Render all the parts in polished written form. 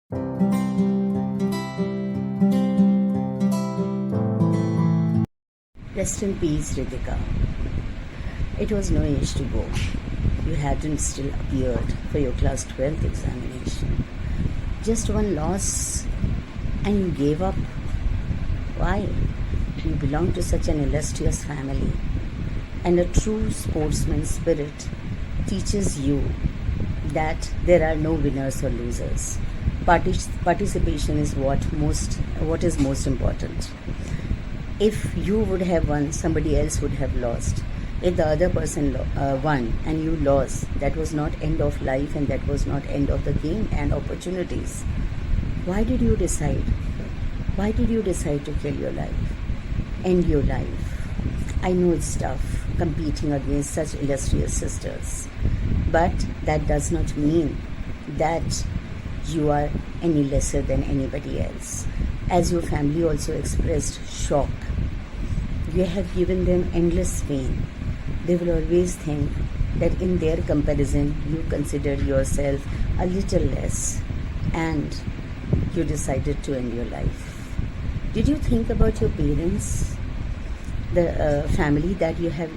Rest in peace, Ritika. It was no age to go. You hadn't still appeared for your class 12th examination. Just one loss and you gave up. Why? You belong to such an illustrious family, and a true sportsman's spirit teaches you that there are no winners or losers. Participation is what is most important. If you would have won, somebody else would have lost. If the other person won and you lost, that was not end of life, and that was not end of the game and opportunities. Why did you decide? Why did you decide to kill your life? End your life? I know it's tough competing against such illustrious sisters, but that does not mean that you are any lesser than anybody else. As your family also expressed shock, you have given them endless pain. They will always think that in their comparison you considered yourself a little less, and you decided to end your life. Did you think about your parents, the family that you have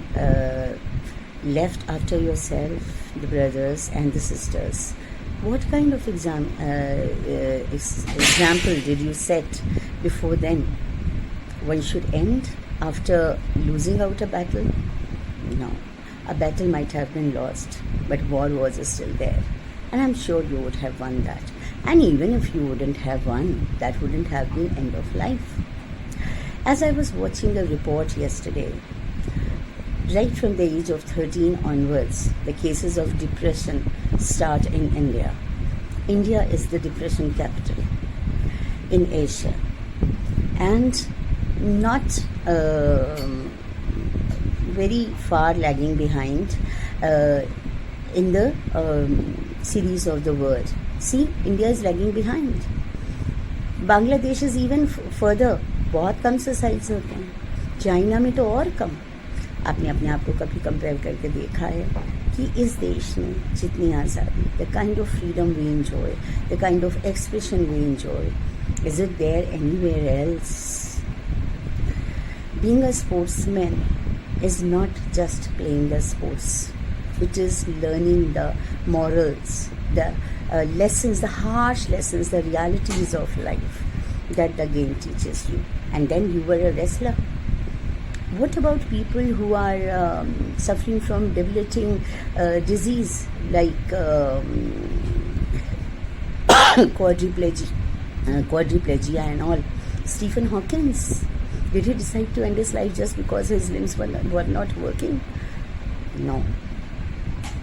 left after yourself, the brothers and the sisters? What kind of example did you set before them? One should end after losing out a battle? No. A battle might have been lost, but war was still there. And I'm sure you would have won that. And even if you wouldn't have won, that wouldn't have been end of life. As I was watching a report yesterday, right from the age of 13 onwards, the cases of depression start in India. India is the depression capital in Asia, and not very far lagging behind in the series of the world. See, India is lagging behind. Bangladesh is even further. बहुत कम suicides होते हैं. China में तो और कम. आपने अपने आप को कभी कंपेयर करके देखा है कि इस देश में जितनी आज़ादी, the kind of freedom we enjoy, the kind of expression we enjoy, is it there anywhere else? Being a sportsman is not just playing the sports. It is learning the morals, the lessons, the harsh lessons, the realities of life that the game teaches you. And then you were a wrestler. What about people who are suffering from debilitating disease like quadriplegia and all? Stephen Hawkins, did he decide to end his life just because his limbs were not working? No.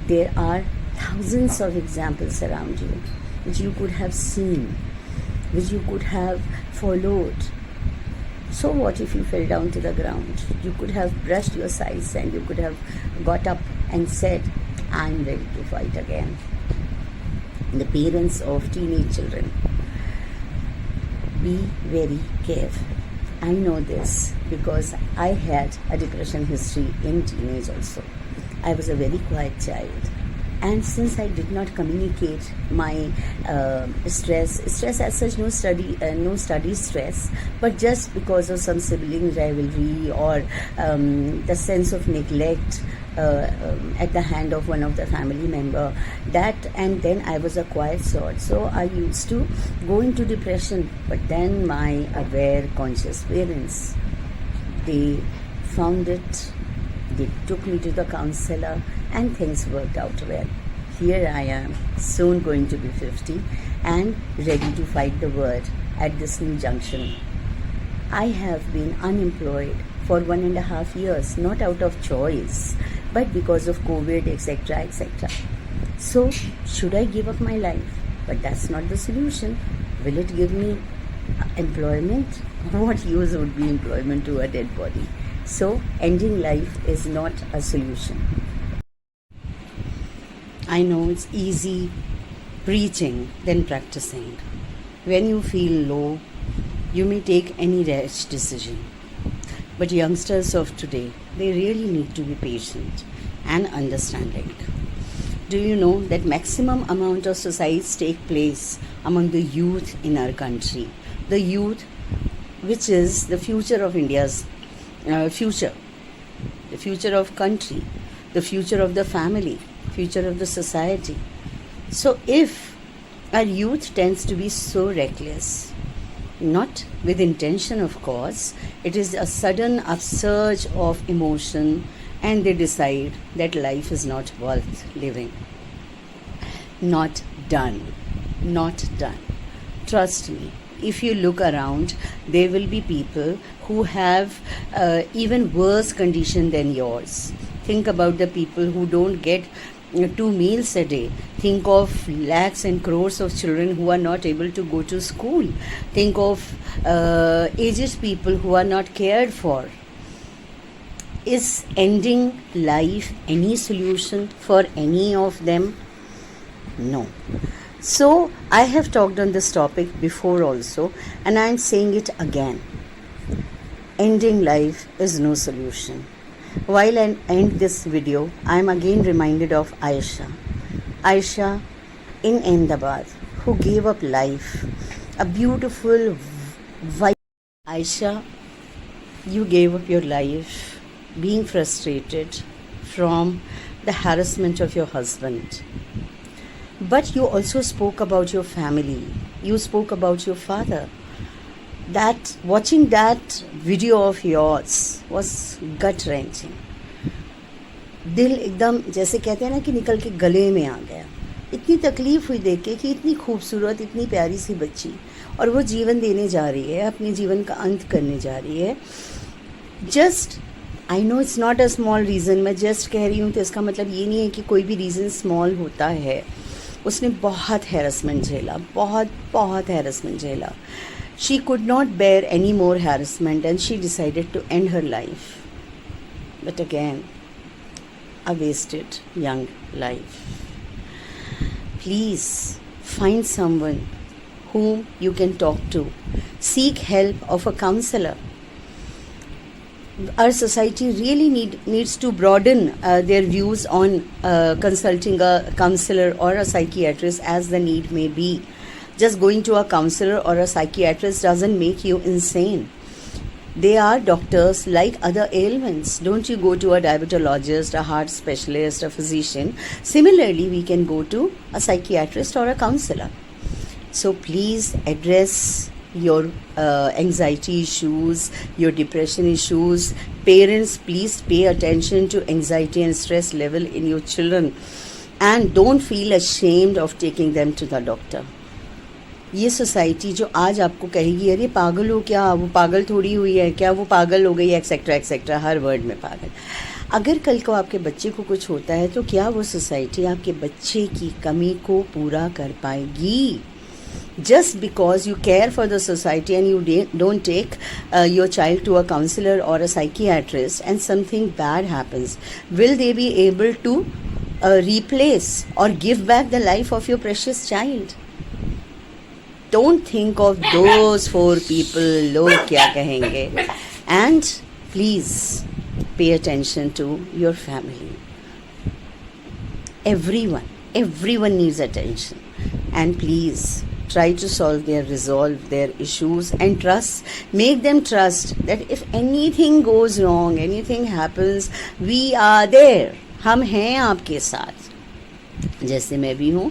There are thousands of examples around you which you could have seen, which you could have followed. So what if you fell down to the ground? You could have brushed your sides and you could have got up and said, I'm ready to fight again. The parents of teenage children, be very careful. I know this because I had a depression history in teenage also. I was a very quiet child. And since I did not communicate my stress as such, no study stress, but just because of some sibling rivalry or the sense of neglect at the hand of one of the family member, and then I was a quiet sort. So I used to go into depression. But then my aware, conscious parents, they found it. They took me to the counselor and things worked out well. Here I am, soon going to be 50 and ready to fight the world at this new junction. I have been unemployed for 1.5 years, not out of choice, but because of COVID, etc., etc. So, should I give up my life? But that's not the solution. Will it give me employment? What use would be employment to a dead body? So, ending life is not a solution. I know it's easy preaching than practicing. When you feel low, you may take any rash decision. But youngsters of today, they really need to be patient and understanding. Do you know that maximum amount of suicides take place among the youth in our country? The youth, which is the future of India's future, the future of country, the future of the family, future of the society. So if our youth tends to be so reckless, not with intention of course, it is a sudden upsurge of emotion and they decide that life is not worth living. Not done. Not done. Trust me, if you look around, there will be people who have even worse condition than yours. Think about the people who don't get 2 meals a day. Think of lakhs and crores of children who are not able to go to school. Think of aged people who are not cared for. Is ending life any solution for any of them? No. So I have talked on this topic before also, and I am saying it again. Ending life is no solution. While I end this video, I am again reminded of Aisha. Aisha in Ahmedabad, who gave up life. A beautiful, Aisha, you gave up your life being frustrated from the harassment of your husband. But you also spoke about your family. You spoke about your father. That watching that video of yours was gut wrenching. दिल एकदम जैसे कहते हैं ना कि निकल के गले में आ गया. इतनी तकलीफ हुई देख के कि इतनी खूबसूरत, इतनी प्यारी सी बच्ची और वो जीवन देने जा रही है, अपने जीवन का अंत करने जा रही है. Just I know it's not a small reason. मैं जस्ट कह रही हूँ तो इसका मतलब ये नहीं है कि कोई भी रीज़न स्मॉल होता है. उसने बहुत हैरेसमेंट झेला, बहुत हैरेसमेंट झेला. She could not bear any more harassment and she decided to end her life. But again, a wasted young life. Please find someone whom you can talk to. Seek help of a counselor. Our society really needs to broaden their views on consulting a counselor or a psychiatrist as the need may be. Just going to a counselor or a psychiatrist doesn't make you insane. They are doctors like other ailments. Don't you go to a diabetologist, a heart specialist, a physician. Similarly, we can go to a psychiatrist or a counselor. So please address your anxiety issues, your depression issues. Parents, please pay attention to anxiety and stress level in your children. And don't feel ashamed of taking them to the doctor. ये society जो आज आपको कहेगी अरे पागल हो क्या, वो पागल थोड़ी हुई है क्या, वो पागल हो गई, एक्सेट्रा एक्सेट्रा, हर वर्ड में पागल. अगर कल को आपके बच्चे को कुछ होता है तो क्या वो सोसाइटी आपके बच्चे की कमी को पूरा कर पाएगी? Just because you care for the society and you don't take your child to a counselor or a psychiatrist and something bad happens, will they be able to replace or give back the life of your precious child? Don't think of those 4 people, log kya kahenge. And please pay attention to your family. Everyone needs attention. And please try to resolve their issues and make them trust that if anything goes wrong, anything happens, we are there. हम हैं आपके साथ. जैसे मैं भी हूँ